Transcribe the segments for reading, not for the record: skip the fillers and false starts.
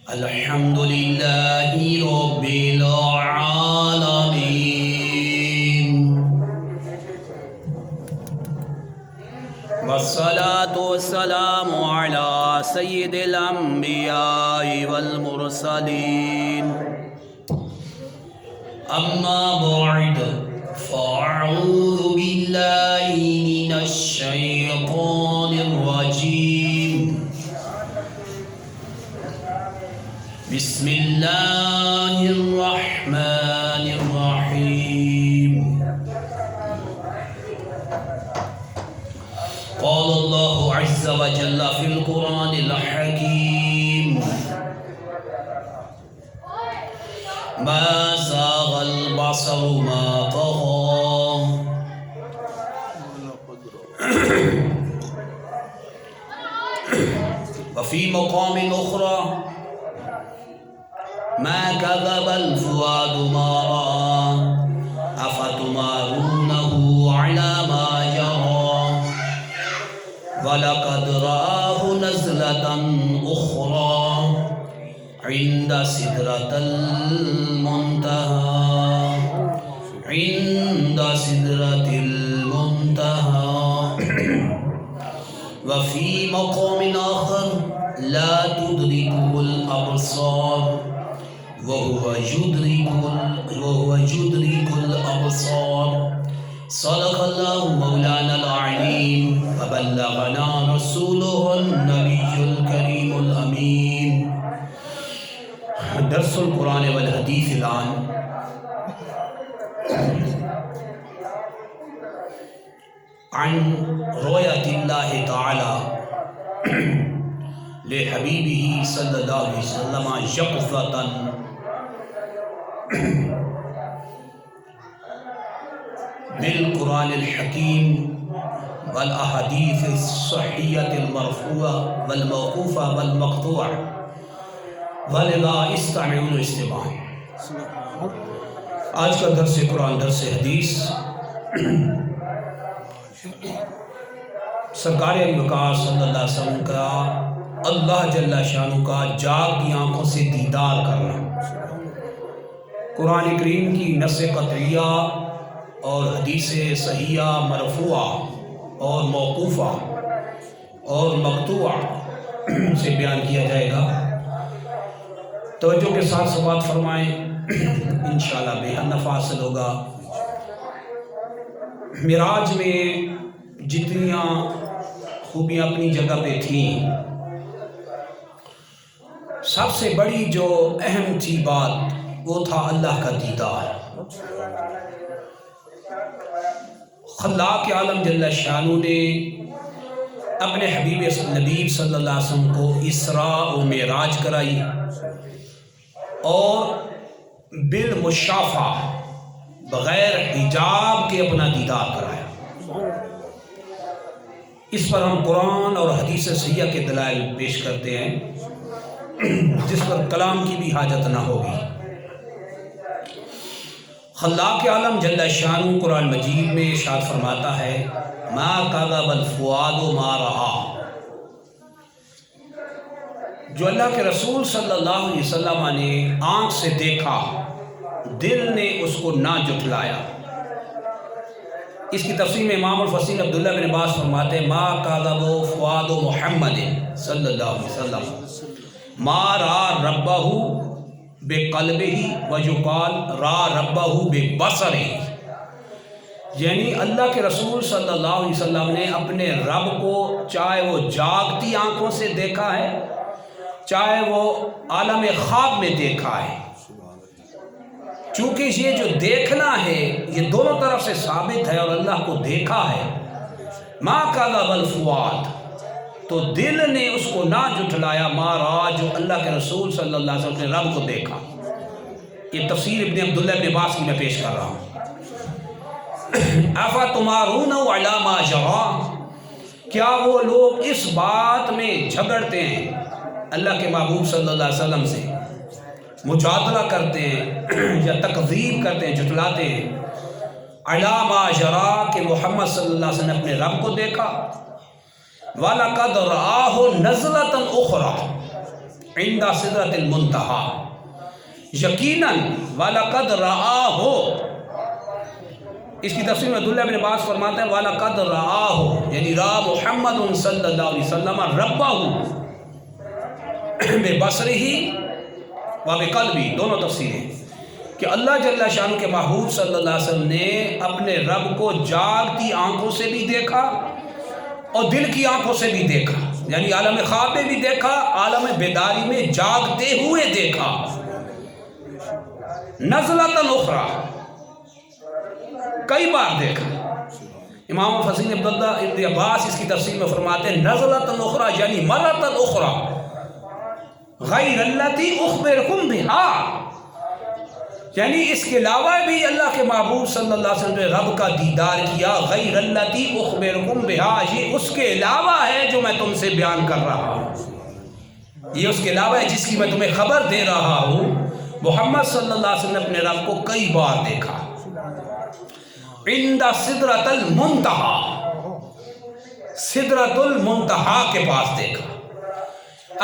الحمد لله رب العالمين والصلاة والسلام على سيد الأنبياء والمرسلين أما بعد فأعوذ بالله من الشيطان الرجيم بسم الله الرحمن الرحيم قال الله عز وجل في القرآن الحكيم ما زاغ البصر ما طغى وفي مقام أخرى ما كذب الفؤاد ما رأى أفتمارونه على ما يرى ولقد رآه نزلة أخرى عند سدرة المنتهى وفي مقام آخر لا تدركه الأبصار وهو يدرك الأبصار صدق الله مولانا العليم وبلغنا رسوله النبي الكريم الأمين. درس القرآن والحديث الآن عن رؤية الله تعالى لحبيبه صلى الله عليه وسلم يقظة بالقرآن الحكيم والأحاديث الصحيحة المرفوعة والموقوفة والمقطوعة ولذا استمعوا استماعا. آج کا درس قرآن درس حدیث سرکار وقار صلی اللہ علیہ وسلم کا اللہ جل شانہ کا جاگ کی آنکھوں سے دیدار کرنا، قرآن کریم کی نص قطعیہ اور حدیث صحیحہ مرفوعہ اور موقوفہ اور مقطوعہ سے بیان کیا جائے گا. توجہ کے ساتھ سماعت فرمائیں، انشاءاللہ بے نفع حاصل ہوگا. معراج میں جتنیاں خوبیاں اپنی جگہ پہ تھیں، سب سے بڑی جو اہم تھی بات وہ تھا اللہ کا دیدار. خلاق عالم جل شانہ نے اپنے حبیب نبی صلی اللہ علیہ وسلم کو اسراء و معراج کرائی اور بالمشافہ بغیر حجاب کے اپنا دیدار کرایا. اس پر ہم قرآن اور حدیث صحیحہ کے دلائل پیش کرتے ہیں جس پر کلام کی بھی حاجت نہ ہوگی. خلاق عالم جل شانہ قرآن مجید میں ارشاد فرماتا ہے ما کذب الفؤاد ما رأى. جو اللہ کے رسول صلی اللہ علیہ وسلم نے آنکھ سے دیکھا دل نے اس کو نہ جھٹلایا. اس کی تفسیر میں امام الفسیر عبداللہ بن عباس فرماتے ہیں ما کذب فؤاد محمد صلی اللہ علیہ وسلم ما را ربہ بقلبہ ویقال را ربہ ببصرہ. یعنی اللہ کے رسول صلی اللہ علیہ وسلم نے اپنے رب کو چاہے وہ جاگتی آنکھوں سے دیکھا ہے چاہے وہ عالم خواب میں دیکھا ہے. چونکہ یہ جو دیکھنا ہے یہ دونوں طرف سے ثابت ہے اور اللہ کو دیکھا ہے. ما کذب الفؤاد، تو دل نے اس کو نہ جھٹلایا ما را، جو اللہ کے رسول صلی اللہ علیہ وسلم نے رب کو دیکھا. یہ تفسیر ابن عبداللہ ابن عباس کی میں پیش کر رہا ہوں. افتمارونہ علی ما یری، کیا وہ لوگ اس بات میں جھگڑتے ہیں اللہ کے محبوب صلی اللہ علیہ وسلم سے، مجادلہ کرتے ہیں یا تکذیب کرتے ہیں، جھٹلاتے ہیں علی ما یری کہ محمد صلی اللہ علیہ وسلم نے اپنے رب کو دیکھا. وَلَقَدْ رَآهُ نَزْلَةً أُخْرَى عِنْدَ سِدْرَةِ الْمُنْتَهَى، یقیناً وَلَقَدْ رَآهُ، اس کی تفسیر میں عبداللہ بن عباس فرماتے ہیں وَلَقَدْ رَآهُ، یعنی را محمد صلی اللہ علیہ وسلم ربہ بِبَصَرِهِ وَبِقَلْبِهِ، دونوں تفسیریں کہ اللہ جل شانہ کے محبوب صلی اللہ علیہ وسلم نے اپنے رب کو جاگتی آنکھوں سے بھی دیکھا اور دل کی آنکھوں سے بھی دیکھا، یعنی عالم خواب میں بھی دیکھا، عالم بیداری میں جاگتے ہوئے دیکھا۔ نزلۃ اخری، کئی بار دیکھا۔ امام الفصیل عبداللہ ابن عباس اس کی تفسیر میں فرماتے ہیں نزلۃ اخری یعنی مرۃ اخری غیر التی اخبرکم بہا، یعنی اس کے علاوہ بھی اللہ کے محبوب صلی اللہ علیہ وسلم نے رب کا دیدار کیا، غیر التی اخبرکم بہا، یہ اس کے علاوہ ہے جو میں تم سے بیان کر رہا ہوں، یہ اس کے علاوہ ہے جس کی میں تمہیں خبر دے رہا ہوں۔ محمد صلی اللہ علیہ وسلم نے اپنے رب کو کئی بار دیکھا۔ عند سدرۃ المنتہی، سدرۃ المنتہی کے پاس دیکھا۔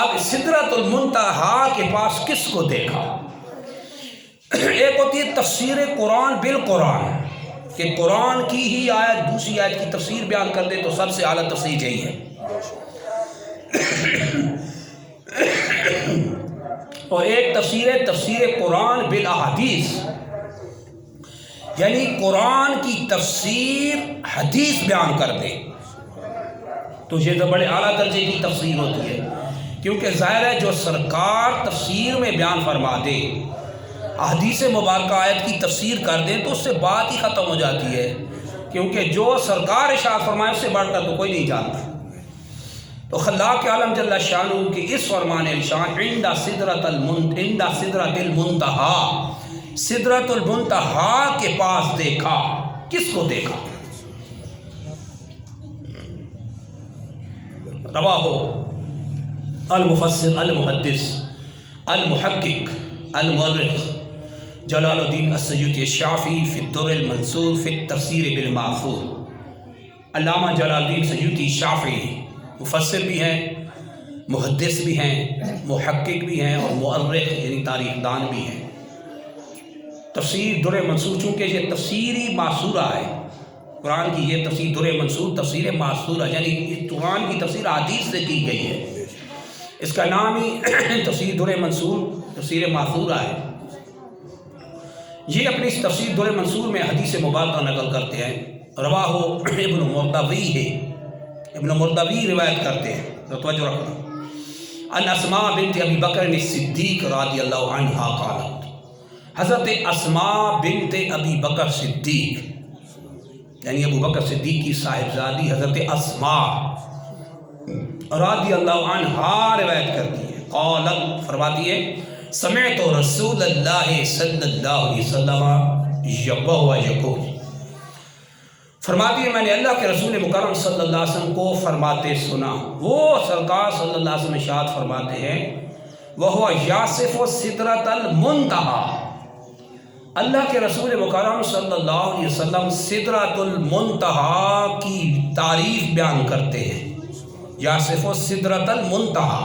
اب سدرۃ المنتہی کے پاس کس کو دیکھا؟ ایک ہوتی ہے تفسیر قرآن بالقرآن، کہ قرآن کی ہی آیت دوسری آیت کی تفسیر بیان کر دے تو سب سے اعلیٰ تفسیر یہی ہے، اور ایک تفسیر ہے تفسیر قرآن بالاحادیث، یعنی قرآن کی تفسیر حدیث بیان کر دے، تو یہ تو بڑے اعلیٰ درجے کی تفسیر ہوتی ہے، کیونکہ ظاہر ہے جو سرکار تفسیر میں بیان فرما دے، حدیث مبارکہ آیت کی تفسیر کر دیں تو اس سے بات ہی ختم ہو جاتی ہے، کیونکہ جو سرکار ارشاد فرمائے اس سے بڑھ کر تو کوئی نہیں جانتا۔ تو خلاق عالم جل شانہ کی اس فرمان ارشاد عند سدرۃ المنتہی، سدرۃ المنتہی کے پاس دیکھا، کس کو دیکھا؟ رواہ المفسر المحدث المحقق المؤرخ جلال الدین السیوطی الشافعی فی الدر المنصور فی التفسیر بالمأثور۔ علامہ جلال الدین سیوطی شافعی مفسر بھی ہیں، محدث بھی ہیں، محقق بھی ہیں اور مؤرخ یعنی تاریخ دان بھی ہیں۔ تفسیر در منصور، چونکہ یہ تفسیری معصورہ ہے، قرآن کی یہ تفسیر در منصور تفسیر معصورہ، یعنی قرآن کی تفسیر حدیث سے کی گئی ہے، اس کا نام ہی تفسیر در منصور تفسیر معصورہ ہے۔ یہ اپنی اس تفسیر در منصور میں حدیث مبارکہ نقل کرتے ہیں، رواہ ابن مردوی ہے، ابن مردوی روایت کرتے ہیں، تو توجہ رکھنا، ان اسماء بنت ابی بکر الصدیق رضی اللہ عنہا قالت، حضرت اسماء بنت ابی بکر صدیق یعنی ابو بکر صدیق کی صاحبزادی حضرت اسماء رضی اللہ عنہا روایت کرتی ہے، قالت فرماتی ہے سمعت رسول اللہ صلی اللہ علیہ وسلم یقول یقول، فرماتی ہے میں نے اللہ کے رسول مکرم صلی اللہ علیہ وسلم کو فرماتے سنا، وہ سرکار صلی اللہ علیہ وسلم ارشاد فرماتے ہیں وَهُوَ يَصِفُ سِدْرَةَ الْمُنْتَهَى، اللہ کے رسول مکرم صلی اللہ علیہ وسلم سدرۃ المنتہی کی تعریف بیان کرتے ہیں، یاصف سدرۃ المنتہی،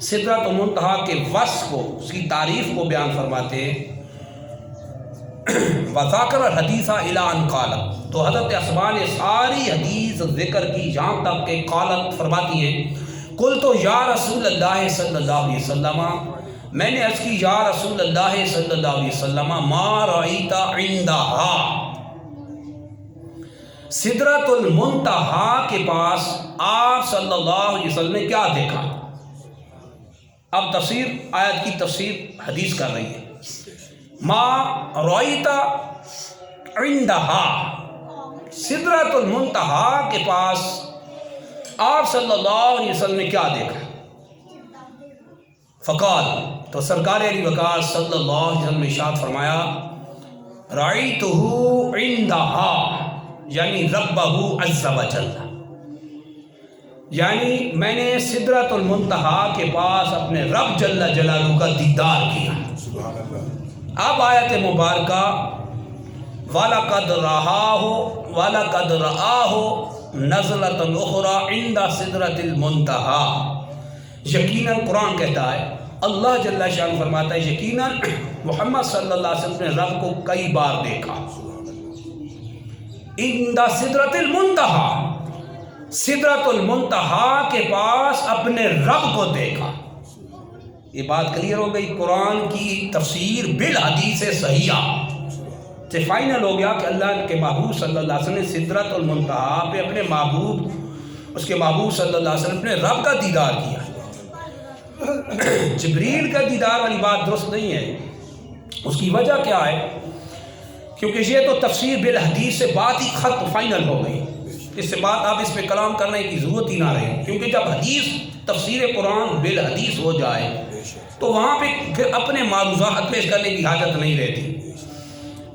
سدرۃ المنتہی کے وصف کو، اس کی تعریف کو بیان فرماتے ہیں۔ وذاکر الحدیث الی ان قالت، تو حضرت اسماء نے ساری حدیث ذکر کی یہاں تک کہ قالت فرماتی ہیں قلت یا رسول اللہ صلی اللہ علیہ وسلم، میں نے عرض کی یا رسول اللہ صلی اللہ علیہ وسلم ما رأیت عندہا، سدرۃ المنتہی کے پاس آپ صلی اللہ علیہ وسلم نے کیا دیکھا؟ اب تفسیر آیت کی تفسیر حدیث کر رہی ہے، ما رأیت عندہا، سدرۃ المنتہی کے پاس آپ صلی اللہ علیہ وسلم نے کیا دیکھا؟ فقال، تو سرکار علی وقار صلی اللہ علیہ وسلم نے ارشاد فرمایا رأیتہ عندہا یعنی ربہ عز وجل، یعنی میں نے سدرۃ المنتہی کے پاس اپنے رب جل جلالہ کا دیدار کیا۔ اب آیت مبارکہ وَلَقَدْ رَآهُ نزلۃ اخری عند سدرۃ المنتہا، یقیناً قرآن کہتا ہے، اللہ جل شانہ فرماتا ہے یقیناً محمد صلی اللہ علیہ وسلم نے رب کو کئی بار دیکھا، عند سدرۃ المنتہا، سدرۃ المنتہا کے پاس اپنے رب کو دیکھا۔ یہ بات کلیئر ہو گئی، قرآن کی تفسیر بالحدیث صحیحہ سے فائنل ہو گیا کہ اللہ کے محبوب صلی اللہ علیہ وسلم نے سدرۃ المنتہا پہ اپنے محبوب، اس کے محبوب صلی اللہ علیہ وسلم نے رب کا دیدار کیا۔ جبریل کا دیدار والی بات درست نہیں ہے، اس کی وجہ کیا ہے؟ کیونکہ یہ تو تفسیر بالحدیث سے بات ہی ختم فائنل ہو گئی، اس سے بات آپ اس پہ کلام کرنے کی ضرورت ہی نہ رہے، کیونکہ جب حدیث تفسیر قرآن بالحدیث ہو جائے تو وہاں پہ پھر اپنے معروضات پیش کرنے کی حاجت نہیں رہتی۔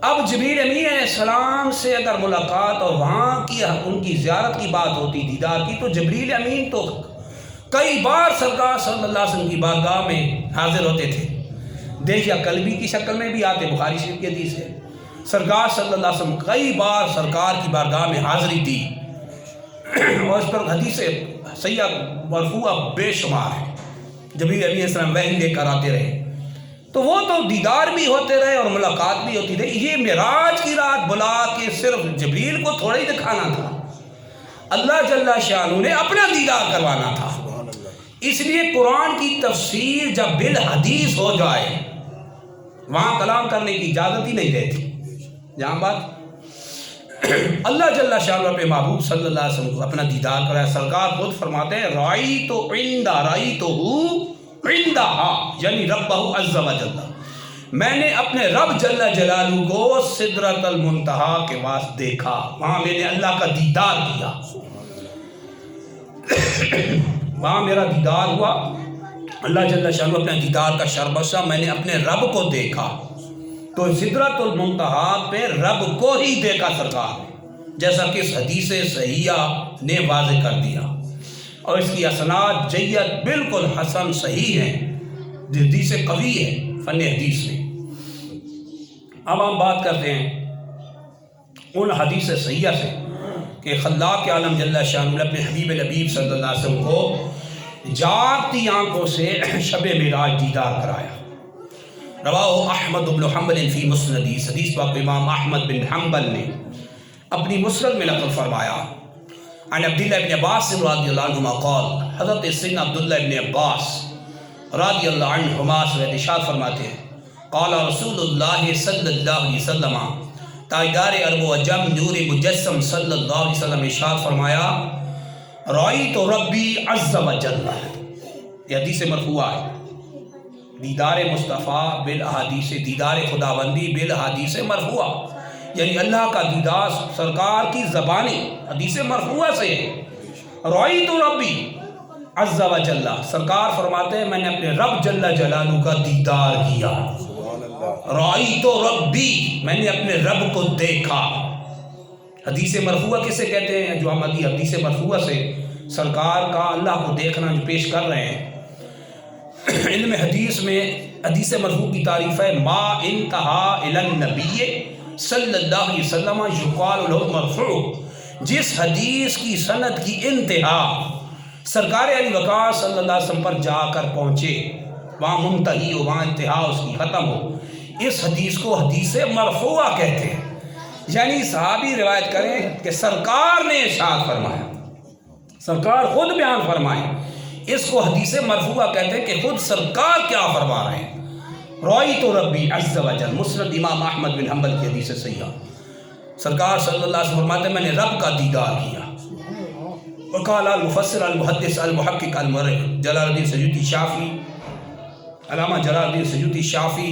اب جبریل امین علیہ السلام سے اگر ملاقات اور وہاں کی ان کی زیارت کی بات ہوتی، دیدار کی، تو جبریل امین تو کئی بار سرکار صلی اللہ علیہ وسلم کی بارگاہ میں حاضر ہوتے تھے، دیکھ یا قلبی کی شکل میں بھی آتے، بخاری شریف کی حدیث ہے، سرکار صلی اللہ علیہ وسلم کئی بار سرکار کی بارگاہ میں حاضری دی، اور اس پر حدیث صحیحہ مرفوعہ بے شمار ہے، جبریل علیہ السلام وحی لے کر آتے رہے، تو وہ تو دیدار بھی ہوتے رہے اور ملاقات بھی ہوتی رہی۔ یہ معراج کی رات بلا کے صرف جبریل کو تھوڑا ہی دکھانا تھا، اللہ جل شانہ نے اپنا دیدار کروانا تھا۔ اس لیے قرآن کی تفسیر جب بالحدیث ہو جائے وہاں کلام کرنے کی اجازت ہی نہیں رہتی۔ جہاں بات اللہ جل شانہ پہ محبوب صلی اللہ علیہ وسلم کو اپنا دیدار کرایا، سرکار خود فرماتے ہیں رأیتو عندہا، یعنی ربہ عز و جل، میں نے اپنے رب جل جلالہ کو سدرۃ المنتہا کے پاس دیکھا، وہاں میں نے اللہ کا دیدار کیا، وہاں میرا دیدار ہوا، اللہ جل شانہ اپنے دیدار کا شربشہ، میں نے اپنے رب کو دیکھا۔ تو سدرۃ المنتہا پہ رب کو ہی دیکھا سرکار نے، جیسا کہ اس حدیث صحیحہ نے واضح کر دیا، اور اس کی اسناد جید بالکل حسن صحیح ہے، حدیث قوی ہے فن حدیث میں۔ اب ہم بات کرتے ہیں ان حدیث صحیحہ سے کہ خلاق عالم جل شانہ نے اپنے حبیب لبیب صلی اللہ علیہ وسلم کو جاگتی آنکھوں سے شب معراج دیدار کرایا۔ رواہ احمد بن حنبل فی مسندی، حدیث پاک امام احمد بن حنبل نے اپنی مسند میں نقل فرمایا، عن عبداللہ بن عباس رضی اللہ عنہما قال، حضرت سیدنا عبداللہ بن عباس رضی اللہ عنہما سے ارشاد فرماتے ہیں، قال رسول اللہ صلی اللہ علیہ وسلم، تاجدار عرب و عجم نور مجسم صلی اللہ علیہ وسلم ارشاد فرمایا، رأیت ربی عز و جل، یہ حدیث مرفوعہ ہے، دیدار مصطفیٰ بالاحادیث، دیدار خداوندی بالاحادیث مرفوعہ، یعنی اللہ کا دیدار سرکار کی زبانی حدیث مرفوعہ سے ہے۔ رأیت ربی عز و جل، سرکار فرماتے ہیں میں نے اپنے رب جل جلالہ کا دیدار کیا۔ رأیت ربی، میں نے اپنے رب کو دیکھا۔ حدیث مرفوعہ کسے کہتے ہیں؟ جو ہم حدیث مرفوعہ سے سرکار کا اللہ کو دیکھنا جو پیش کر رہے ہیں، علم حدیث میں حدیث مرفوع کی تعریف ہے ما انتہا الی النبی صلی اللہ علیہ وسلم یقال له مرفوع، جس حدیث کی سند کی انتہا سرکار علی وقار صلی اللہ علیہ وسلم پر جا کر پہنچے، وہاں منتہی ہو، وہاں انتہا اس کی ختم ہو، اس حدیث کو حدیث مرفوعہ کہتے ہیں۔ یعنی صحابی روایت کریں کہ سرکار نے ارشاد فرمایا، سرکار خود بیان فرمائے، اس کو حدیث مرفوعہ کہتے ہیں کہ خود سرکار کیا فرما رہے ہیں۔ رأیت ربی عز و جل، مسند امام احمد بن حنبل کی حدیث صحیحہ، سرکار صلی اللہ علیہ وسلم فرماتے ہیں میں نے رب کا دیدار کیا۔ وقال المفسر المحدث المحقق المؤرخ جلال الدین سیوطی شافعی، علامہ جلال الدین سیوطی شافعی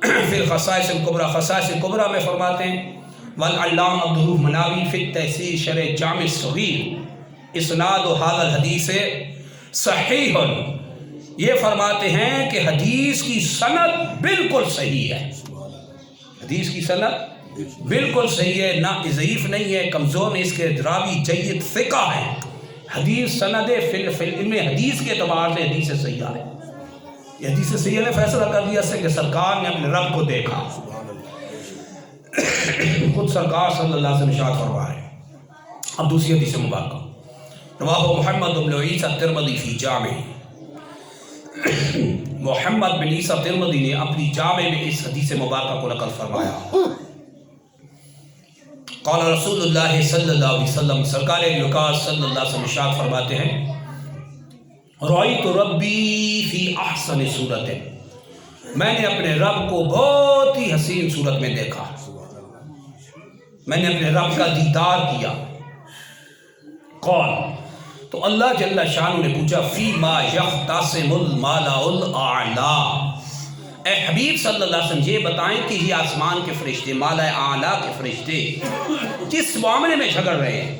فی الخصائص الکبریٰ، خصائص الکبریٰ میں فرماتے ہیں، والعلامہ عبدالرؤف مناوی فی التحصیل شرح جامع الصغیر، اسناد هذا الحدیث صحیح، یہ فرماتے ہیں کہ حدیث کی سند بالکل صحیح ہے، حدیث کی سند بالکل صحیح ہے، نہ ضعیف نہیں ہے، کمزور نہیں، اس کے راوی جید ثقہ ہے، حدیث سند علم حدیث کے اعتبار سے حدیث صحیح ہے۔ یہ حدیث صحیح نے فیصلہ کر دیا سے کہ سرکار نے اپنے رب کو دیکھا، خود سرکار صلی اللہ علیہ وسلم ارشاد فرمائے، اب دوسری حدیث مبارکہ رواہ محمد بن عیسیٰ ترمذی فی جامع، محمد بن عیسیٰ ترمذی نے اپنی جامع میں اس حدیث مبارکہ کو نقل فرمایا۔ قال رسول اللہ صلی اللہ علیہ وسلم، سرکار وقار صلی اللہ علیہ وسلم ارشاد فرماتے ہیں، رأیت ربی فی احسن صورت، میں نے اپنے رب کو بہت ہی حسین صورت میں دیکھا، میں نے اپنے رب کا دیدار کیا۔ قال، تو اللہ جل شانہ نے پوچھا، فی ما یختصم المالا الاعلی، اے حبیب صلی اللہ علیہ وسلم یہ بتائیں کہ یہ آسمان کے فرشتے، مالا اعلیٰ کے فرشتے کس معاملے میں جھگڑ رہے ہیں؟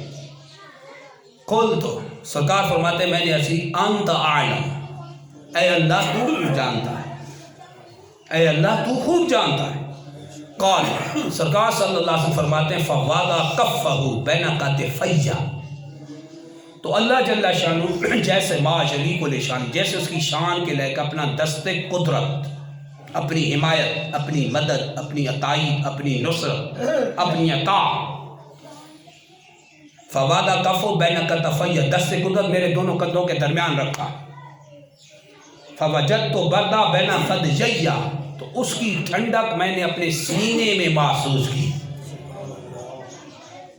قلت، تو سرکار فرماتے ہیں میں نے ایسی، انت اعلم، اے اللہ تو خوب جانتا ہے، اے اللہ تو خوب جانتا ہے۔ قال، سرکار صلی اللہ علیہ وسلم فرماتے ہیں، فوضع کفہ بین کتفیہ، تو اللہ جل شانہ جیسے ما جلی کو شان، جیسے اس کی شان کے لے کر اپنا دست قدرت، اپنی حمایت، اپنی مدد، اپنی تائید، اپنی نصرت، اپنی عطا، فوادہ کفو بین کتفیہ، دست قدرت میرے دونوں کندھوں کے درمیان رکھا، فوجدت بردا بین ثدییہ، تو اس کی ٹھنڈک میں نے اپنے سینے میں محسوس کی،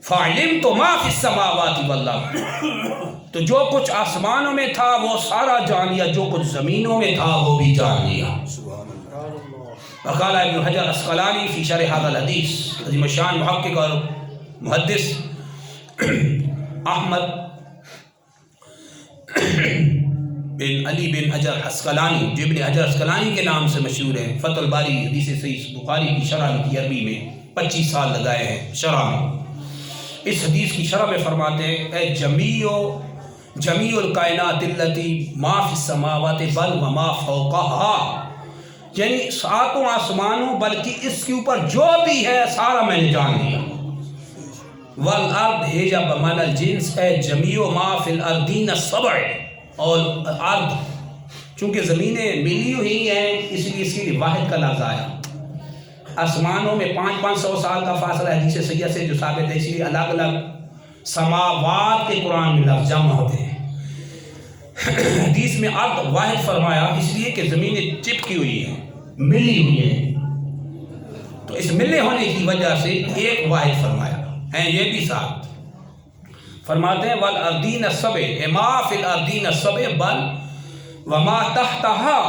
فعلمت ما فی السماوات والارض، تو جو کچھ آسمانوں میں تھا وہ سارا جان لیا، جو کچھ زمینوں میں تھا وہ بھی جان لیا۔ وقال ابن حجر اسقلانی فی شرح هذا الحدیث، عظیم الشان محقق اور محدث احمد بن علی بن حجر اسقلانی، جو ابن حجر اسقلانی کے نام سے مشہور ہیں، فتح الباری حدیث صحیح بخاری کی شرح لکھی عربی میں، 25 سال لگائے ہیں شرح میں۔ اس حدیث کی شرح میں فرماتے ہیں، اے جمیع الکائنات التی ما فی السماوات بل وما فوقہا، یعنی ساتوں آسمانوں بلکہ اس کے اوپر جو بھی ہے سارا میں نے جان لیا۔ والارض ہیجا بمعنی الجنس، اے جمیع ما فی الارضین السبع، اور ارض چونکہ زمینیں ملی ہوئی ہیں اس لیے اس کی واحد کا لفظ آیا۔ آسمانوں میں 500 سال کا فاصلہ حدیث سیدہ سے جو ثابت ہے، اس لیے الگ الگ سماوات کے قرآن میں لفظ جمع ہوتے ہیں۔ حدیث میں ارض واحد فرمایا اس لیے کہ زمینیں چپکی ہوئی ہیں، ملی ہوئی ہیں، تو اس ملے ہونے کی وجہ سے ایک واحد فرمایا ہے۔ یہ بھی ساتھ فرماتے ہیں، والارضین السبع، ما فی الارضین السبع بل وما تحتہا،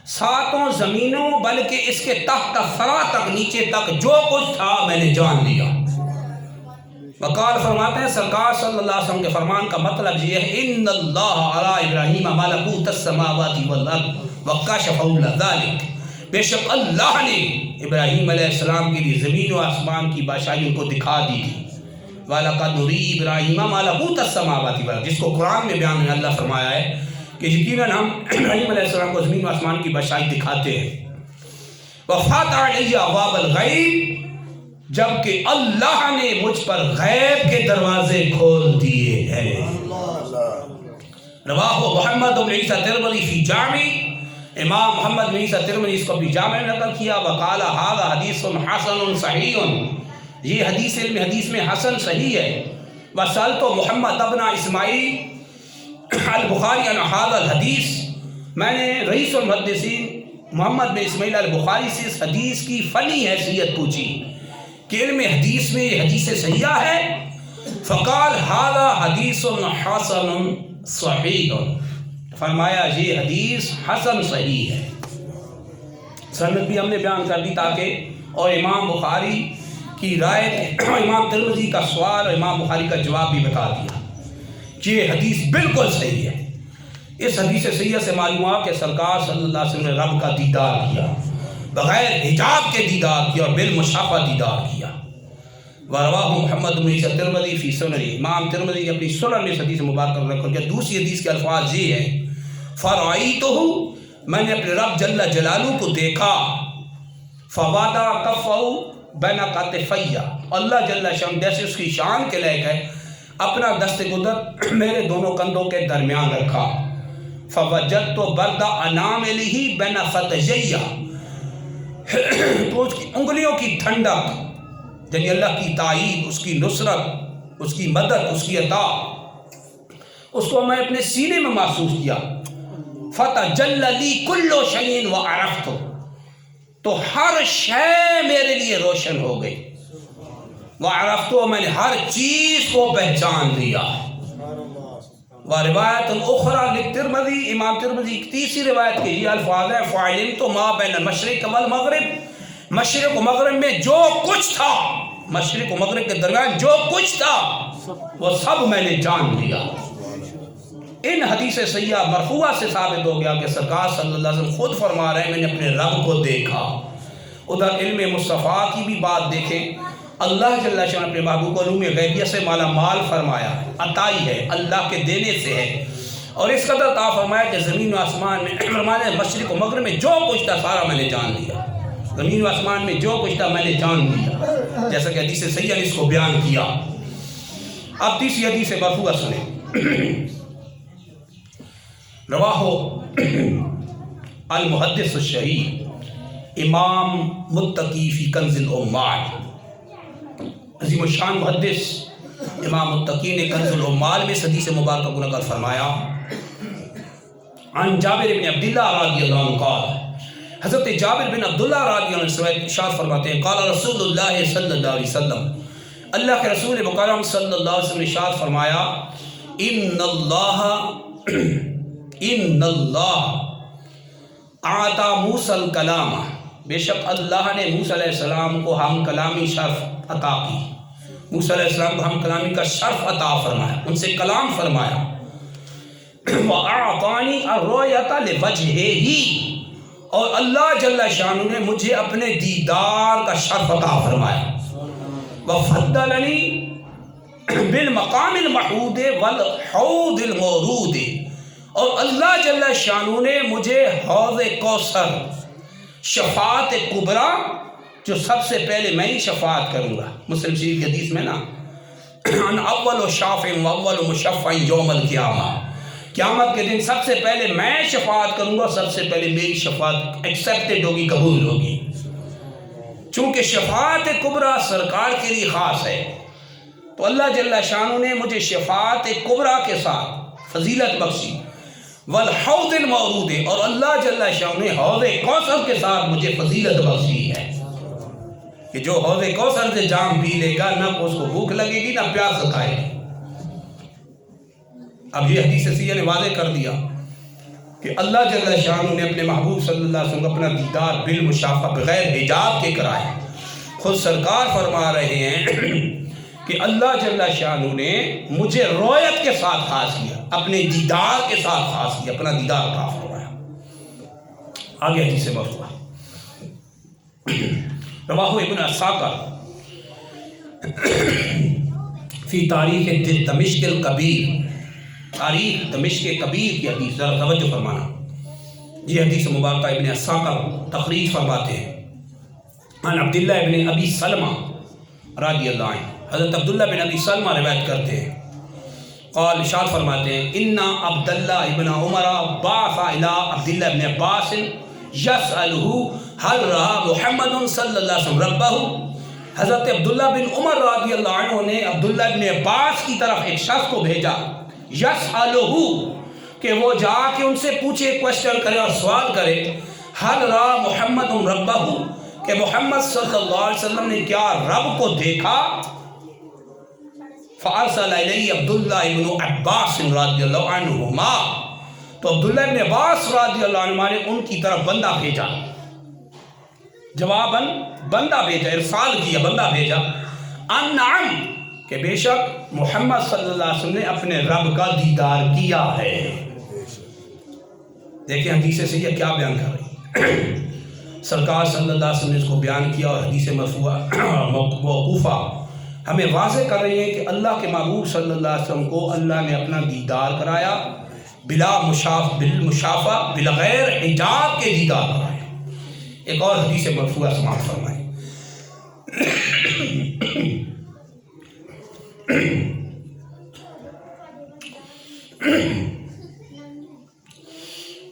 ساتوں زمینوں بلکہ اس کے تحت ثرا تک، نیچے تک جو کچھ تھا میں نے جان لیا۔ وقال، فرماتے ہیں سرکار صلی اللہ علیہ وسلم کے فرمان کا مطلب یہ ہے، ان اللہ علی ابراہیم ملکوت السماوات والارض وکشف ذلک، بے شک اللہ نے ابراہیم علیہ السلام کے لیے زمین و آسمان کی بادشاہی ان کو دکھا دی تھی۔ وَلَقَدْ نُرِي إِبْرَاهِيمَ مَلَكُوتَ السَّمَاوَاتِ وَالْأَرْضِ، جس کو قرآن میں بیان میں اللہ فرمایا ہے کہ یقیناً ہم ابراہیم علیہ السلام کو زمین و آسمان کی بادشاہی دکھاتے ہیں۔ وَفَاتَ عَلَيَّ أَبْوَابَ الْغَيْبِ، جبکہ اللہ نے مجھ پر غیب کے دروازے کھول دیے ہیں۔ رواہ محمد بن عیسیٰ ترمذی فی جامع، امام محمد بن عیسیٰ ترمذی اس کو بھی جامع میں نقل کیا۔ وقال هذا حدیث حسن صحیح، یہ حدیث علم حدیث میں حسن صحیح ہے۔ وسألت محمد ابن اسماعیل البخاری عن هذا الحدیث، میں نے رئیس المحدثین محمد بن اسماعیل البخاری سے اس حدیث کی فنی حیثیت پوچھی کہ علم حدیث میں یہ حدیث صحیحہ ہے؟ فقال هذا حدیث حسن صحیح، فرمایا یہ حدیث حسن صحیح ہے۔ سند بھی ہم نے بیان کر دی تاکہ، اور امام بخاری کی رائے، امام ترمذی کا سوال اور امام بخاری کا جواب بھی بتا دیا کہ یہ حدیث بالکل صحیح ہے۔ اس حدیث صحیحہ سے معلوم ہوا کہ سرکار صلی اللہ علیہ وسلم نے رب کا دیدار کیا، بغیر حجاب کے دیدار کیا اور بالمشافہ دیدار کیا۔ وَرَوَاهُ محمد بن عیسیٰ ترمذی فی سننہ، امام ترمذی نے اپنی سنن میں اس حدیث مبارکہ رکھ کر دوسری حدیث کے الفاظ یہ ہیں، فَرَأَيْتُهُ، میں نے اپنے رب جل جلالہ کو دیکھا، فَوَضَعَ كَفَّهُ بین کتفیہ، اللہ جل شان جیسے اس کی شان کے لے کر اپنا دست قدرت میرے دونوں کندھوں کے درمیان رکھا۔ فوجدت برد اناملہ بین ثدییہ، تو اس کی انگلیوں کی ٹھنڈک، یعنی اللہ کی تائید، اس کی نصرت، اس کی مدد، اس کی عطا، اس کو میں اپنے سینے میں محسوس کیا. فتجلی لی کل شیء وعرفت، تو ہر شے میرے لیے روشن ہو گئی. وعرفت، میں نے ہر چیز کو پہچان لیا. روایت اخرى للترمذی، امام ترمذی کی تیسری روایت کے یہ الفاظ ہیں: فعلمت ما بین المشرق والمغرب، مشرق و مغرب میں جو کچھ تھا، مشرق و مغرب کے درمیان جو کچھ تھا وہ سب میں نے جان لیا. ان حدیث سیاح مرفوعہ سے ثابت ہو گیا کہ سرکار صلی اللہ علیہ وسلم خود فرما رہے ہیں میں نے اپنے رب کو دیکھا. ادھر علم مصطفیٰ کی بھی بات دیکھیں. اللہ جل شانہ اپنے محبوب کو علوم غیبیہ سے مالا مال فرمایا ہے، عطائی ہے، اللہ کے دینے سے ہے. اور اس قدر عطا فرمایا کہ زمین و آسمان میں فرمایا مشرق و مغرب میں جو کچھ تھا سارا میں نے جان لیا. زمین و آسمان میں جو کچھ تھا میں نے جان لیا، جیسا کہ حدیث سیاح نے اس کو بیان کیا. اب تیسری حدیث مرفوعہ سنیں. رواہ المحدث الشہیر امام متقی فی کنز العمال، عظیم الشان محدث امام متقی نے کنز العمال میں حدیث مبارکہ کو نقل فرمایا. عن جابر بن عبداللہ رضی اللہ عنہ قال، حضرت جابر بن عبداللہ رضی اللہ عنہ ارشاد فرماتے ہیں قال رسول اللہ صلی اللہ علیہ وسلم، اللہ کے رسول مکرم صلی اللہ علیہ وسلم نے ارشاد فرمایا: ان اللہ اعطى موسیٰ الکلام، بے شک اللہ نے موسیٰ علیہ السلام کو ہم کلامی شرف عطا کی. موسیٰ علیہ السلام کو ہم کلامی کا شرف عطا فرمایا، ان سے کلام فرمایا. وَأَعْطَانِي الرُّؤْيَةَ لِوَجْهِهِ، اور اللہ جل شانہ نے مجھے اپنے دیدار کا شرف عطا فرمایا. وَفَضَّلَنِي بِالْمَقَامِ الْمَحْمُودِ وَالْحَوْضِ الْمَوْرُودِ، اور اللہ جل شانہ نے مجھے حوض کوثر، شفاعت کبریٰ، جو سب سے پہلے میں ہی شفاعت کروں گا. مسلم شریف کی حدیث میں نا ان اول شافع و اول مشفع یوم القیامہ، قیامت کے دن سب سے پہلے میں شفاعت کروں گا، سب سے پہلے میری شفاعت ایکسیپٹڈ ہوگی، قبول ہوگی. چونکہ شفاعت کبریٰ سرکار کے لیے خاص ہے، تو اللہ جل شانہ نے مجھے شفاعت کبریٰ کے ساتھ فضیلت بخشی. والحوض المورود، اور اللہ جل شانہ نے حوض کوثر کے ساتھ مجھے فضیلت بخشی ہے کہ جو حوض کوثر سے جام پی لے گا نہ اس کو بھوک لگے گی نہ پیاس ستائے گی. اب یہ حدیث سیاح نے واضح کر دیا کہ اللہ جل شانہ نے اپنے محبوب صلی اللہ علیہ وسلم اپنا دیدار بالمشافہ بغیر حجاب کے کرائے. خود سرکار فرما رہے ہیں کہ اللہ جل شانہ نے مجھے رویت کے ساتھ خاص کیا، اپنے دیدار کے ساتھ خاص کیا، اپنا دیدار عطا فرمایا. آگے حدیث مرفوعہ رواہ ابن اساکر فی تاریخ دمشق الکبیر، تاریخ دمشق کبیر کی حدیث، ذرا توجہ فرمانا. یہ حدیث مبارکہ ابن اساکر تخریج فرماتے ہیں. عن عبداللہ ابن ابی سلمہ رضی اللہ عنہ، حضرت عبداللہ بن ابی سلمہ روایت کرتے ہیں قال، ارشاد فرماتے ہیں ان عبداللہ ابن عمر بعث الى عبداللہ ابن عباس یسألہ هل رأى محمد صلی اللہ علیہ وسلم ربہ. حضرت عبداللہ بن عمر رضی اللہ عنہ نے عبداللہ بن عباس کی طرف ایک شخص کو بھیجا، یسألہ، کہ وہ جا کے ان سے پوچھے، کوشچن کرے اور سوال کرے، هل رأى محمد ربہ، کہ محمد صلی اللہ علیہ وسلم نے کیا رب کو دیکھا. فارسل الیہ عبداللہ بن عباس رضی اللہ عنہما، تو عبداللہ بن عباس رضی اللہ عنہما نے ان کی طرف بندہ بھیجا، جواباً بندہ بھیجا، ارسال کیا، بندہ بھیجا، ان نعم، کہ بے شک محمد صلی اللہ علیہ وسلم نے اپنے رب کا دیدار کیا ہے. دیکھیں حدیث سے یہ کیا بیان کر رہی. سرکار صلی اللہ علیہ وسلم نے اس کو بیان کیا، اور حدیث مرفوعہ موقوفہ ہمیں واضح کر رہی ہے کہ اللہ کے محبوب صلی اللہ علیہ وسلم کو اللہ نے اپنا دیدار کرایا، بلا بالمشافہ، بغیر حجاب کے دیدار کرایا. ایک اور حدیث مرفوعہ سماعت فرمائیں.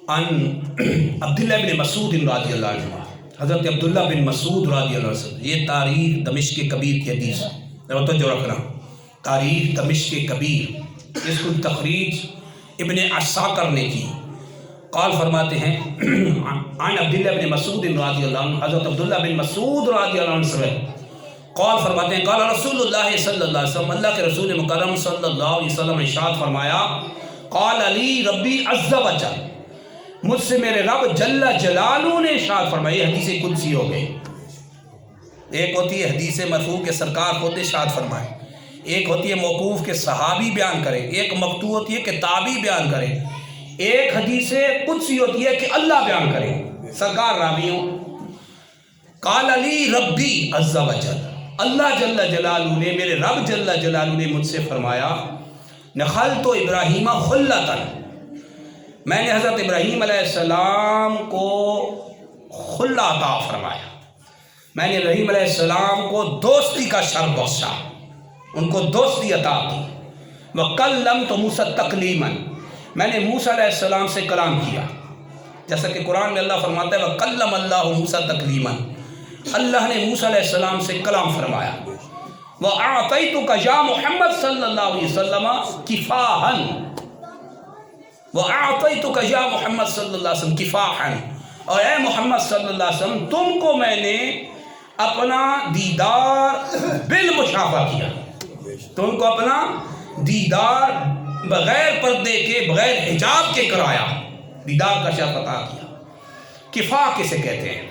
عن عبداللہ بن مسعود رضی اللہ عنہ، حضرت عبداللہ بن مسعود رضی اللہ عنہ، یہ تاریخ دمشق کبیر کی حدیث توجہ رکھنا. تاریخ دمشق کبیر، اس کو تخریج ابن عساکر نے کی۔ قال فرماتے ہیں عن عبداللہ بن مسعود رضی اللہ عنہ، حضرت عبداللہ بن مسعود رضی اللہ عنہ سے قال فرماتے ہیں قال رسول اللہ صلی اللہ علیہ وسلم، اللہ کے رسول مکرم صلی اللہ علیہ وسلم نے ارشاد فرمایا، قال علی ربی عز و جل، مجھ سے میرے رب جل جلالہ نے ارشاد فرمایا۔ یہ حدیث قدسی ہو گئی۔ ایک ہوتی ہے حدیث مرفوع کے سرکار خود ارشاد فرمائے، ایک ہوتی ہے موقوف کے صحابی بیان کرے، ایک مقطوع ہوتی ہے کہ تابعی بیان کرے، ایک حدیث قدسی ہوتی ہے کہ اللہ بیان کرے، سرکار راوی ہوں۔ قال علی ربی عز و جل، اللہ جل جلالہ نے، میرے رب جل جلالہ نے مجھ سے فرمایا، نخلت ابراہیم خلۃ، میں نے حضرت ابراہیم علیہ السلام کو خلہ عطا فرمایا، میں نے ابراہیم علیہ السلام کو دوستی کا شرف بخشا، ان کو دوستی عطا کی۔ وَكَلَّمْتُ مُوسَىٰ تَكْلِيمًا، میں نے موسیٰ علیہ السلام سے کلام کیا، جیسا کہ قرآن میں اللہ فرماتا ہے وَكَلَّمَ اللَّهُ مُوسَىٰ تَكْلِيمًا، اللہ نے موسیٰ علیہ السلام سے کلام فرمایا۔ وَأَعْطَيْتُكَ يَا محمد صلی اللہ علیہ وسلم کفاحًا، وَأَعْطَيْتُكَ يَا محمد صلی اللہ علیہ وسلم کفاحًا، اور اے محمد صلی اللہ علیہ وسلم تم کو میں نے اپنا دیدار بالمشافہ کیا، تم کو اپنا دیدار بغیر پردے کے، بغیر حجاب کے کرایا، دیدار کا شرف عطا کیا۔ کفاح کسے کہتے ہیں؟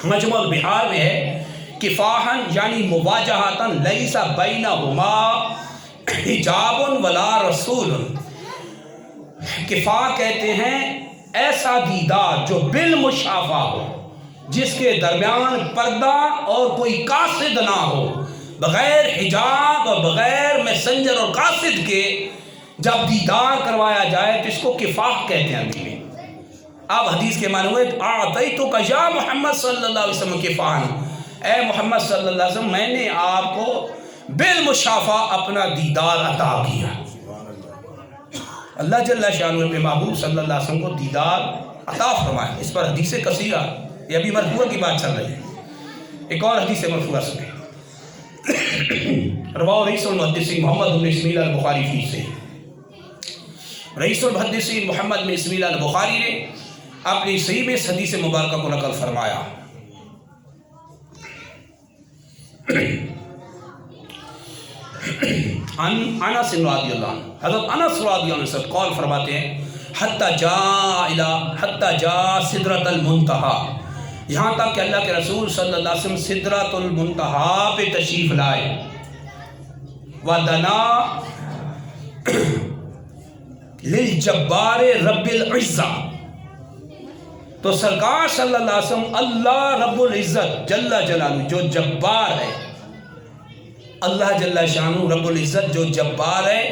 مجموع البحار میں ہے کفاحن یعنی مواجہتاً لیس بینہما حجاب ولا رسول، کفاح کہتے ہیں ایسا دیدار جو بالمشافہ ہو، جس کے درمیان پردہ اور کوئی قاصد نہ ہو، بغیر حجاب اور بغیر میسنجر اور قاصد کے جب دیدار کروایا جائے تو اس کو کفاح کہتے ہیں عربی میں۔ اب حدیث کے معنی ہوئے اعطیتک یا محمد صلی اللہ علیہ وسلم کفاحا، اے محمد صلی اللہ علیہ وسلم میں نے آپ کو بالمشافہ اپنا دیدار عطا کیا۔ اللہ جل شانہ اپنے محبوب صلی اللہ علیہ وسلم کو دیدار عطا فرمایا۔ اس پر حدیث کثیرہ، یہ ابھی مرفوع کی بات چل رہی ہے، ایک اور حدیث مرفوع سنیں، رواہ رئیس المحدثین محمد بن اسماعیل البخاری فی سے، رئیس المحدثین محمد بن اسماعیل البخاری نے اپنی صحیح میں اس حدیث مبارکہ کو نقل فرمایا۔ انس رضی اللہ عنہ، حضرت انس رضی اللہ عنہ سے قول فرماتے ہیں حتی جاء سدرۃ المنتہی، یہاں تک کہ اللہ کے رسول صلی اللہ علیہ وسلم سدرۃ المنتہی پہ تشریف لائے۔ وَدَنَا لِلْجَبَّارِ رَبِّ الْعِزَّةِ، تو سرکار صلی اللہ علیہ وسلم اللہ رب العزت جل جلالہ جو جبار ہے، اللہ جل شانہ رب العزت جو جبار ہے،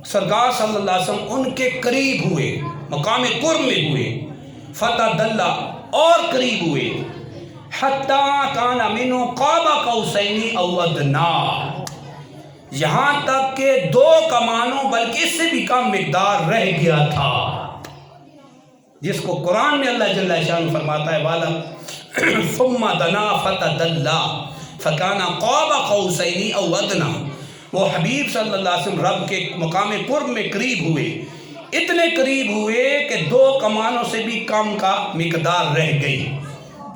سرکار صلی اللہ علیہ وسلم ان کے قریب ہوئے، مقام قرب میں ہوئے، فتدلی اور قریب ہوئے، حتی کان منہ قاب قوسین او ادنی، یہاں تک کہ 2 کمانوں بلکہ اس سے بھی کم مقدار رہ گیا تھا، جس کو قرآن میں اللہ جل شانہ فرماتا ہے وَعَلَمْ ثُمَّ دَنَا فَتَدَلَّى فَكَانَ قَابَ قَوْسَيْنِ أَوْ أَدْنَىٰ، وہ حبیب صلی اللہ علیہ وسلم رب کے مقام قرب میں قریب ہوئے، اتنے قریب ہوئے کہ 2 کمانوں سے بھی کم کا مقدار رہ گئی،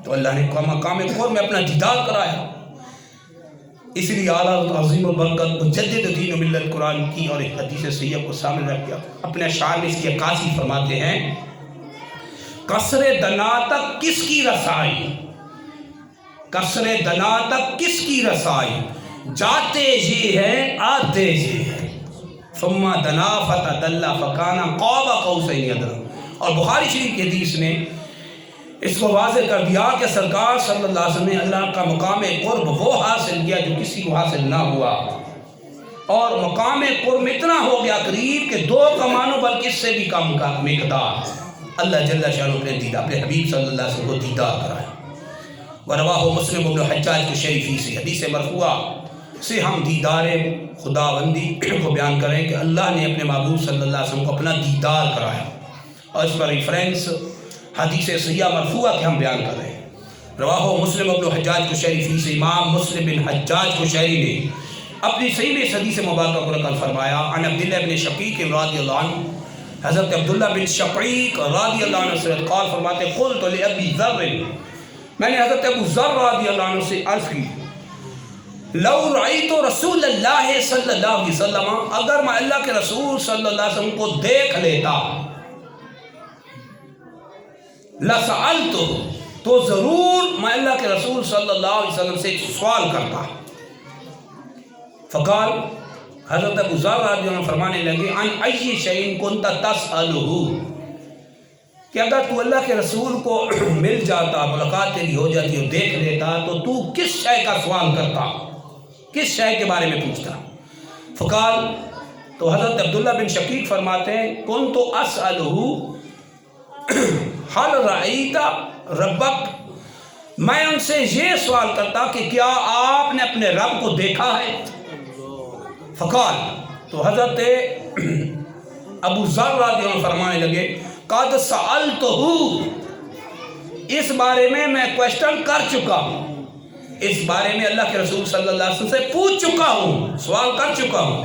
تو اللہ نے مقام قرب میں اپنا دیدار کرایا۔ اس لیے اعلیٰ عظیم البرکت مجدد دین و ملت قرآن کی اور ایک حدیث صحیحہ کو سامنے رکھ کے اپنے اشعار میں اس کی عکاسی فرماتے ہیں، قصر دنا تک کس کی رسائی، قصر دنا تک کس کی رسائی، جاتے یہ ہیں آتے یہ ہیں، ثم دنا فتدلی فکان قاب قوسین ادنی، اور بخاری شریف کی حدیث نے اس کو واضح کر دیا کہ سرکار صلی اللہ علیہ وسلم نے اللہ کا مقام قرب وہ حاصل کیا جو کسی کو حاصل نہ ہوا، اور مقام قرب اتنا ہو گیا قریب کہ 2 کمانوں بلکہ اس سے بھی کم کا مقدار، اللہ جل شانہ اپنے دیدار، اپنے حبیب صلی اللہ علیہ وسلم کو دیدار کرایا۔ ورواہ مسلم بن حجاج کو شریفی سے حدیث مرفوعہ سے ہم دیدار خداوندی کو بیان کریں کہ اللہ نے اپنے محبوب صلی اللہ علیہ وسلم کو اپنا دیدار کرایا، اور اس پر ریفرنس حدیث صحیحہ مرفوعہ کے ہم بیان کر رہے ہیں۔ رواہ مسلم بن حجاج کو شریفی سے امام مسلم بن حجاج کو شہری نے اپنی صحیح میں اس حدیث مبارکہ کو نقل فرمایا عن عبداللہ بن شقیق رضی اللہ عنہ، حضرت عبداللہ بن شقیق رضی اللہ عنہ سے قال فرماتے قلت لأبی ذر، میں نے حضرت ابو ذر رضی اللہ عنہ سے عرض کی لو رأیت رسول اللہ صلی اللہ علیہ وسلم، اگر میں اللہ کے رسول صلی اللہ علیہ وسلم کو دیکھ لیتا لسألتہ، تو ضرور میں اللہ کے رسول صلی اللہ علیہ وسلم سے ایک سوال کرتا۔ فقال، حضرت ابو ذر رضی اللہ عنہ فرمانے لگے عن ای شیء کنت تسألہ، کہ اگر تو اللہ کے رسول کو مل جاتا، ملاقات تیری ہو جاتی اور دیکھ لیتا تو تو کس شے کا سوال کرتا، کس شے کے بارے میں پوچھتا؟ فقال، تو حضرت عبداللہ بن شقیق فرماتے ہیں کنت اسألہ حل رأیت ربک، میں ان سے یہ سوال کرتا کہ کیا آپ نے اپنے رب کو دیکھا ہے؟ فقال، تو حضرت ابو ذر رضی اللہ عنہ فرمانے لگے قد سألتہ، اس بارے میں کوشچن کر چکا ہوں، اس بارے میں اللہ کے رسول صلی اللہ علیہ وسلم سے پوچھ چکا ہوں، سوال کر چکا ہوں۔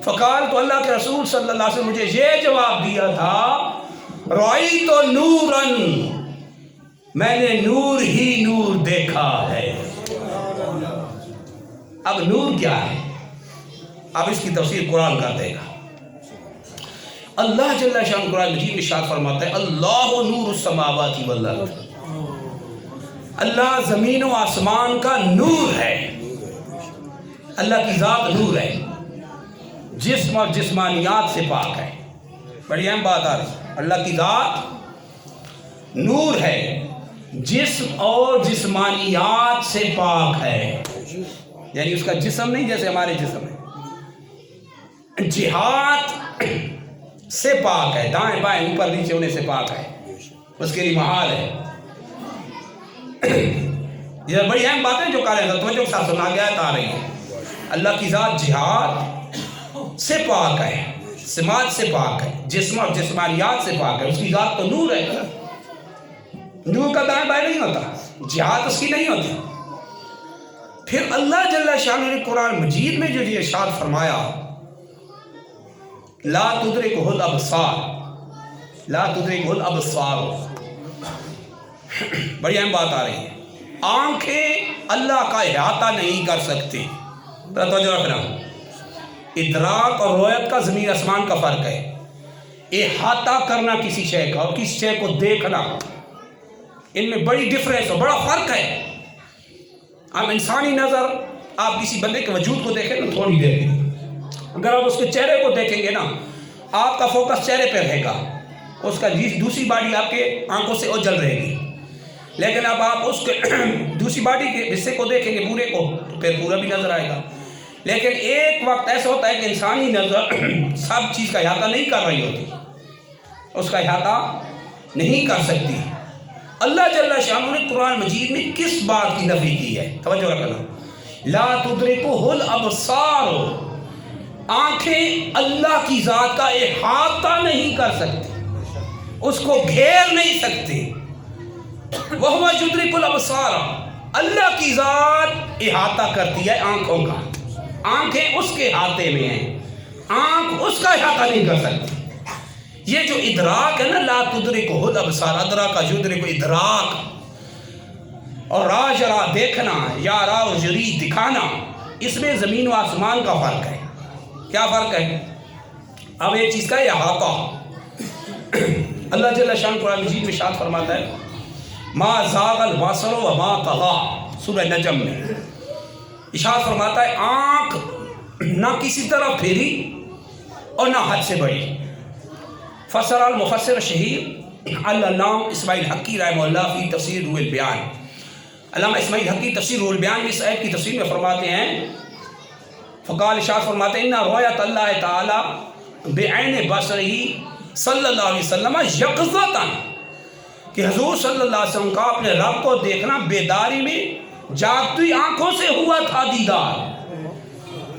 فقال، تو اللہ کے رسول صلی اللہ علیہ وسلم مجھے یہ جواب دیا تھا رأیت نورا، میں نے نور ہی نور دیکھا ہے۔ اب نور کیا ہے؟ اب اس کی تفسیر قرآن کر دے گا۔ اللہ جل شان قرآن مجید میں ارشاد فرماتا ہے اللہ نور السماوات والارض، اللہ زمین و آسمان کا نور ہے، اللہ کی ذات نور ہے، جسم اور جسمانیات سے پاک ہے۔ بڑی اہم بات آ رہی، اللہ کی ذات نور ہے، جسم اور جسمانیات سے پاک ہے، یعنی اس کا جسم نہیں جیسے ہمارے جسم ہے، جہات سے پاک ہے، دائیں بائیں اوپر نیچے ہونے سے پاک ہے، اس کے لیے محال ہے۔ یہ بڑی اہم باتیں جو کہہ رہے ہیں، توجہ کے ساتھ سنا گیا ہے، آ رہی ہے۔ اللہ کی ذات جہاد سے پاک ہے، سماج سے پاک ہے، جسم اور جسمانیات سے پاک ہے، اس کی ذات تو نور ہے، نور کا دائیں بائیں نہیں ہوتا، جہاد اس کی نہیں ہوتی۔ پھر اللہ جل شانہ نے قرآن مجید میں جو یہ ارشاد فرمایا لا تدرکہ الابصار، لا تدرکہ الابصار، بڑی اہم بات آ رہی ہے، آنکھیں اللہ کا احاطہ نہیں کر سکتی۔ توجہ رکھنا، ادراک اور رؤیت کا زمین آسمان کا فرق ہے، احاطہ کرنا کسی شے کا اور کسی شے کو دیکھنا، ان میں بڑی ڈفرینس اور بڑا فرق ہے۔ اب انسانی نظر آپ کسی بندے کے وجود کو دیکھیں نا تھوڑی دیر کے، اگر آپ اس کے چہرے کو دیکھیں گے نا آپ کا فوکس چہرے پہ رہے گا، اس کا دوسری باڈی آپ کے آنکھوں سے اوجھل رہے گی، لیکن اب آپ اس کے دوسری باڈی کے حصے کو دیکھیں گے پورے کو تو پھر پورا بھی نظر آئے گا۔ لیکن ایک وقت ایسا ہوتا ہے کہ انسانی نظر سب چیز کا احاطہ نہیں کر رہی ہوتی، اس کا احاطہ نہیں کر سکتی۔ اللہ جل شانہ نے قرآن مجید میں کس بات کی نفی کی ہے؟ توجہ رکھنا، لا تدرکہ الابصار، آنکھیں اللہ کی ذات کا احاطہ نہیں کر سکتی، اس کو گھیر نہیں سکتی۔ وہو یدرک الابصار، اللہ کی ذات احاطہ کرتی ہے آنکھوں کا، آنکھیں اس کے احاطے میں ہیں، آنکھ اس کا احاطہ نہیں کر سکتی۔ یہ جو ادراک ہے نا لا تدرکہ الابصار، ادراک یدرک ادراک، اور راج را دیکھنا یا را و جری دکھانا، اس میں زمین و آسمان کا فرق ہے۔ کیا فرق ہے؟ اب ایک چیز کا احاطہ، اللہ جل شان قرآن مجید میں ارشاد فرماتا ہے ما زاغ البصر وما طغى، سورہ نجم میں ارشاد فرماتا ہے آنکھ نہ کسی طرف پھیری اور نہ حد سے بڑھی۔ فسر المفسر شہیر علامہ اسماعیل حقی رحمہ اللہ فی تفسیر روح البیان، علامہ اسماعیل حقی تفسیر روح البیان میں اس آیت کی تفسیر میں فرماتے ہیں فقال ارشاد فرماتے ہیں ان رؤیت اللہ تعالی بعین بصرہ صلی اللہ علیہ وسلم یقظۃ، کہ حضور صلی اللہ علیہ وسلم کا اپنے رب کو دیکھنا بیداری میں جاگتی آنکھوں سے ہوا تھا دیدار۔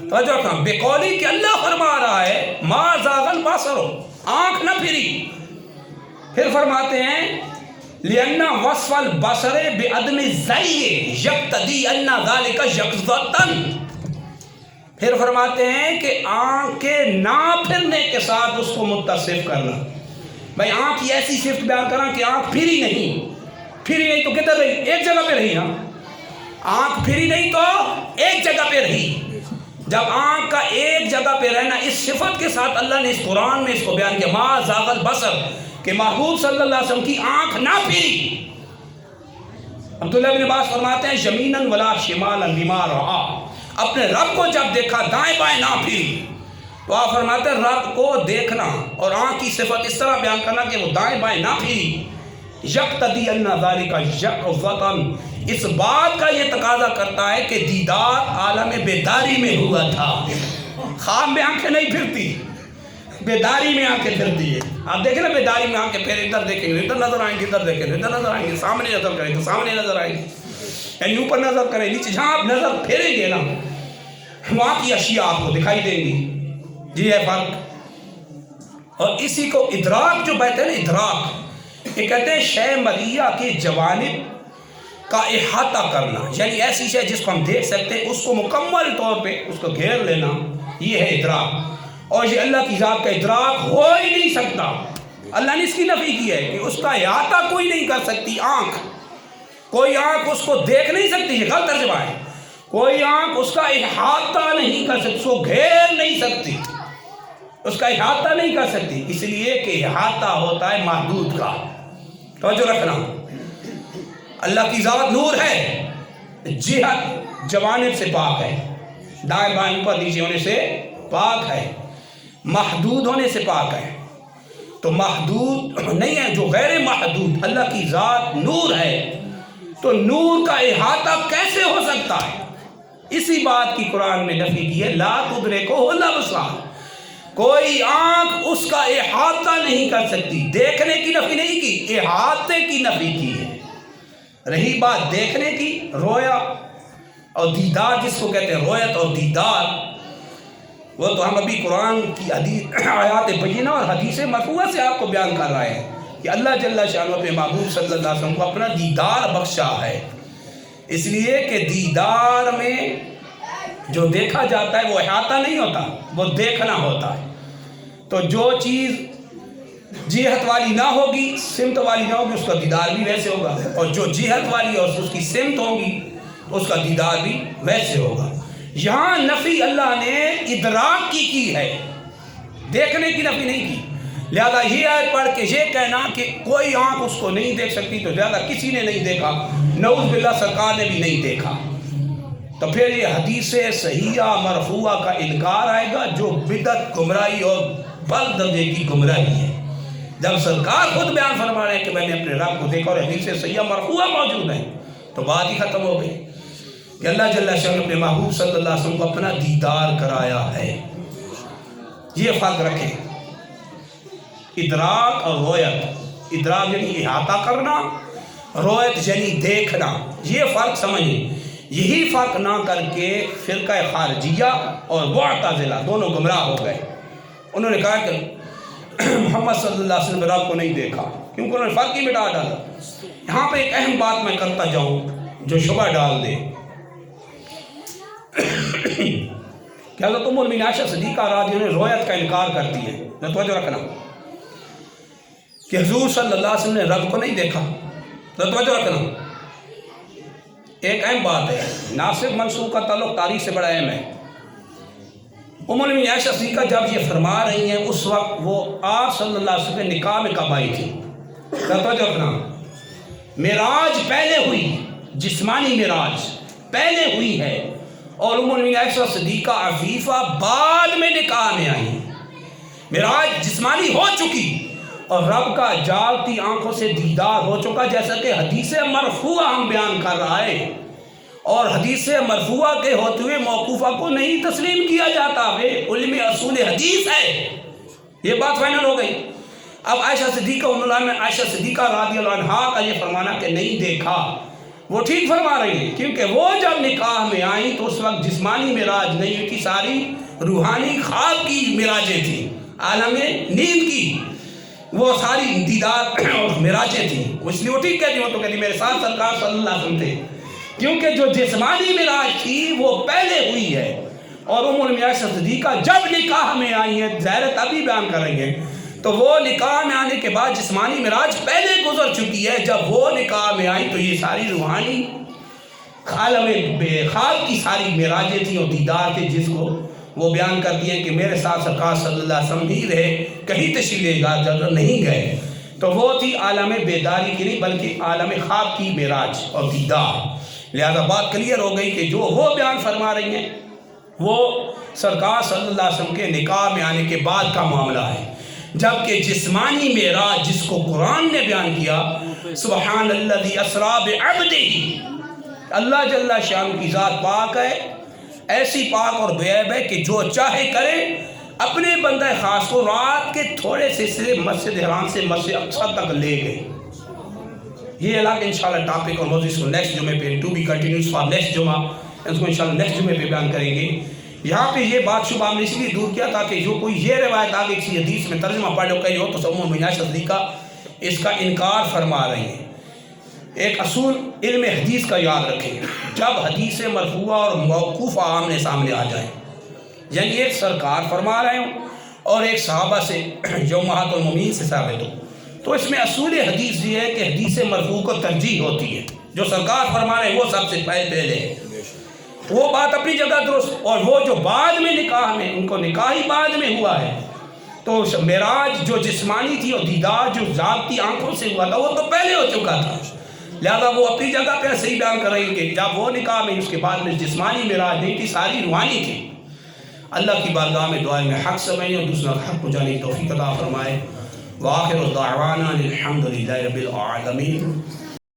توجہ رکھنا، بقولی کہ اللہ فرما رہا ہے ما زاغ البصر، آنکھ نہ پھری۔ پھر فرماتے ہیں لأن وصف البصر بعدم الزیغ یقتضی ان ذلک یقظۃ، پھر فرماتے ہیں کہ آنکھ کے نہ پھرنے کے ساتھ اس کو متصف کرنا. بھائی آنکھ کی ایسی صفت بیان کرنا کہ آنکھ پھری نہیں تو کدھر رہی؟ ایک جگہ پہ رہی نا. آنکھ پھری نہیں تو ایک جگہ پہ رہی. جب آنکھ کا ایک جگہ پہ رہنا، اس صفت کے ساتھ اللہ نے اس قرآن میں اس کو بیان کیا، ما زاغ البصر، کہ محبوب صلی اللہ علیہ وسلم کی آنکھ نہ پھری. عبداللہ بن عباس فرماتے ہیں یمیناً ولا شمالاً بما رعا، اپنے رب کو جب دیکھا دائیں بائیں نہ پھری. تو آپ فرماتے ہیں رب کو دیکھنا اور آنکھ کی صفت اس طرح بیان کرنا کہ وہ دائیں بائیں نہ پھری. یقتضی ان ذالک یقظۃ، اس بات کا یہ تقاضا کرتا ہے کہ دیدار عالم بیداری میں ہوا تھا. خواب میں آنکھیں نہیں پھرتی، بیداری میں آنکھیں پھرتی ہے. آپ دیکھیں نا بیداری میں آنکھیں پھر ادھر دیکھیں گے ادھر نظر آئیں گے، ادھر دیکھیں گے ادھر نظر آئیں گے، سامنے نظر کریں تو سامنے نظر آئیں گے، یعنی اوپر نظر کریں نیچے، جہاں آپ نظر پھیریں گے نا وہاں کی اشیاء آپ کو دکھائی دیں گی. جی ہے فرق. اور اسی کو ادراک جو کہتے ہیں نا، ادراک یہ کہتے ہیں شے مریہ کے جوانب کا احاطہ کرنا، یعنی ایسی شے جس کو ہم دیکھ سکتے ہیں اس کو مکمل طور پہ اس کو گھیر لینا، یہ ہے ادراک. اور یہ اللہ کی ذات کا ادراک ہو ہی نہیں سکتا. اللہ نے اس کی نفی کی ہے کہ اس کا احاطہ کوئی نہیں کر سکتی. آنکھ، کوئی آنکھ اس کو دیکھ نہیں سکتی، یہ غلط ترجمہ ہے. کوئی آنکھ اس کا احاطہ نہیں کر سکتی، اس کو گھیر نہیں سکتی، اس کا احاطہ نہیں کر سکتی، اس لیے کہ احاطہ ہوتا ہے محدود کا. توجہ رکھنا، اللہ کی ذات نور ہے، جہت جوانب سے پاک ہے، دائیں بائیں اوپر نیچے ہونے سے پاک ہے، محدود ہونے سے پاک ہے. تو محدود نہیں ہے جو غیر محدود. اللہ کی ذات نور ہے تو نور کا احاطہ کیسے ہو سکتا ہے؟ اسی بات کی قرآن میں نفی کی ہے، لا تدرکہ الابصار، کوئی آنکھ اس کا احاطہ نہیں کر سکتی. دیکھنے کی نفی نہیں کی، احاطے کی نفی کی ہے. رہی بات دیکھنے کی، رویا اور دیدار جس کو کہتے ہیں رویت اور دیدار، وہ تو ہم ابھی قرآن کی آیات بینہ اور حدیث مرفوعہ سے آپ کو بیان کر رہے ہیں کہ اللہ جل شانہ اپنے محبوب صلی اللہ علیہ وسلم کو اپنا دیدار بخشا ہے. اس لیے کہ دیدار میں جو دیکھا جاتا ہے وہ احاطہ نہیں ہوتا، وہ دیکھنا ہوتا ہے. تو جو چیز جہت والی نہ ہوگی، سمت والی نہ ہوگی، اس کا دیدار بھی ویسے ہوگا، اور جو جہت والی اور اس کی سمت ہوگی اس کا دیدار بھی ویسے ہوگا. یہاں نفی اللہ نے ادراک کی ہے، دیکھنے کی نفی نہیں کی. لہذا یہ آیت پڑھ کے یہ کہنا کہ کوئی آنکھ اس کو نہیں دیکھ سکتی، تو لہذا کسی نے نہیں دیکھا، نعوذ باللہ سرکار نے بھی نہیں دیکھا. تو پھر یہ حدیث صحیحہ مرفوعہ کا انکار آئے گا جو بدعت، گمراہی اور بلد درجے کی گمراہی ہے. جب سرکار خود بیان فرما رہے ہیں کہ میں نے اپنے رب کو دیکھا اور حدیث صحیحہ مرفوعہ موجود ہے، تو بات ہی ختم ہو گئی کہ اللہ جل شانہ اپنے محبوب صلی اللہ علیہ وسلم کو اپنا دیدار کرایا ہے. یہ فرق رکھیں، ادراک اور رویت. ادراک یعنی احاطہ کرنا، رویت یعنی دیکھنا. یہ فرق سمجھیں. یہی فرق نہ کر کے فرقہ خارجیہ اور معتزلہ دونوں گمراہ ہو گئے. انہوں نے کہا کہ محمد صلی اللہ علیہ وسلم رب کو نہیں دیکھا، کیونکہ انہوں نے فرق ہی مٹا ڈالا. یہاں پہ ایک اہم بات میں کرتا جاؤں جو شبہ ڈال دے کہ حضرت ام المؤمنین عائشہ صدیقہ رضی اللہ عنہا رویت کا انکار کرتی ہے. توجہ رکھنا کہ حضور صلی اللہ علیہ وسلم نے رب کو نہیں دیکھا. توجہ رکھنا، ایک اہم بات ہے، ناسخ منسوخ کا تعلق تاریخ سے بڑا اہم ہے. ام المؤمنین عائشہ صدیقہ جب یہ فرما رہی ہیں اس وقت وہ آپ صلی اللہ علیہ وسلم نکاح میں کب آئی تھی؟ توجہ رکھنا، معراج پہلے ہوئی، جسمانی معراج پہلے ہوئی ہے، اور ام المؤمنین عائشہ صدیقہ عفیفہ بعد میں نکاح میں آئی. معراج جسمانی ہو چکی اور رب کا جاگتی آنکھوں سے دیدار ہو چکا، جیسا کہ حدیث مرفوعہ ہم بیان کر رہا ہے. اور حدیث مرفوعہ کے ہوتے ہوئے موقوفہ کو نہیں تسلیم کیا جاتا. علم اصول حدیث ہے. یہ بات فائنل ہو گئی. اب عائشہ صدیقہ عائشہ صدیقہ رضی اللہ عنہا کا یہ فرمانا کہ نہیں دیکھا، وہ ٹھیک فرما رہی ہیں، کیونکہ وہ جب نکاح میں آئیں تو اس وقت جسمانی معراج نہیں ہوئی تھی، ساری روحانی خواب کی معراجیں تھیں، عالم نیند کی وہ ساری دیدار اور معراجیں تھیں. اس لیے وہ ٹھیک کہتی ہوں، تو کہتی میرے ساتھ سرکار صلی اللہ علیہ وسلم تھے، کیونکہ جو جسمانی معراج تھی وہ پہلے ہوئی ہے اور ام المؤمنین صدیقہ جب نکاح میں آئی ہیں، ظاہر ابھی بیان کریں گے، تو وہ نکاح میں آنے کے بعد جسمانی معراج پہلے گزر چکی ہے، جب وہ نکاح میں آئی تو یہ ساری روحانی عالم خواب کی ساری معراجیں تھیں اور دیدار تھے، جس کو وہ بیان کرتی ہیں کہ میرے ساتھ سرکار صلی اللہ علیہ وسلم ہی رہے، کہیں تشریف لے جا نہیں گئے، تو وہ تھی عالم بیداری کی نہیں بلکہ عالم خواب کی معراج اور دیدار۔ لہذا بات کلیئر ہو گئی کہ جو وہ بیان فرما رہی ہیں وہ سرکار صلی اللہ علیہ وسلم کے نکاح میں آنے کے بعد کا معاملہ ہے، جبکہ جسمانی معراج جس کو قرآن نے بیان کیا، سبحان الذی اسریٰ بعبدہ، اللہ جل شان کی ذات پاک ہے، ایسی پاک اور بے عیب ہے کہ جو چاہے کرے، اپنے بندہ خاص کو رات کے تھوڑے سے مسجد حرام سے مسجد اقصی تک لے گئے۔ یہ الگ انشاءاللہ ٹاپک اور موضوع اس کو نیکسٹ جمعے پہ to be continuous for next جمعہ، اس کو انشاءاللہ نیکسٹ جمعے پہ بیان کریں گے۔ یہاں پہ یہ بات شبہ ہم نے اس لیے دور کیا تاکہ جو کوئی یہ روایت آگے کسی حدیث میں ترجمہ پڑھ لو کہیں ہو تو ام المؤمنین صدیقہ اس کا انکار فرما رہی ہیں۔ ایک اصول علم حدیث کا یاد رکھیں، جب حدیث مرفوعہ اور موقوفہ آمنے سامنے آ جائیں، یعنی ایک سرکار فرما رہے ہوں اور ایک صحابہ سے جو امہات المومنین سے ثابت ہو، تو اس میں اصول حدیث یہ ہے کہ حدیث مرفوع کو ترجیح ہوتی ہے، جو سرکار فرما رہے ہیں وہ سب سے پہلے ہے، وہ بات اپنی جگہ درست، اور وہ جو بعد میں نکاح میں ان کو نکاح ہی بعد میں ہوا ہے، تو معراج جو جسمانی تھی اور دیدار جو ذاتی آنکھوں سے ہوا تھا وہ تو پہلے ہو چکا تھا، لہذا وہ اپنی جگہ پہ صحیح بیان کر رہی ہیں کہ جب وہ نکاح میں اس کے بعد میں جسمانی معراج نہیں تھی، ساری روحانی تھی۔ اللہ کی بارگاہ میں دعائیں میں حق سمجھیں اور دوسرا حق کو جانے کی توفیق عطا فرمائے۔ وآخر دعوانا الحمدللہ رب العالمین۔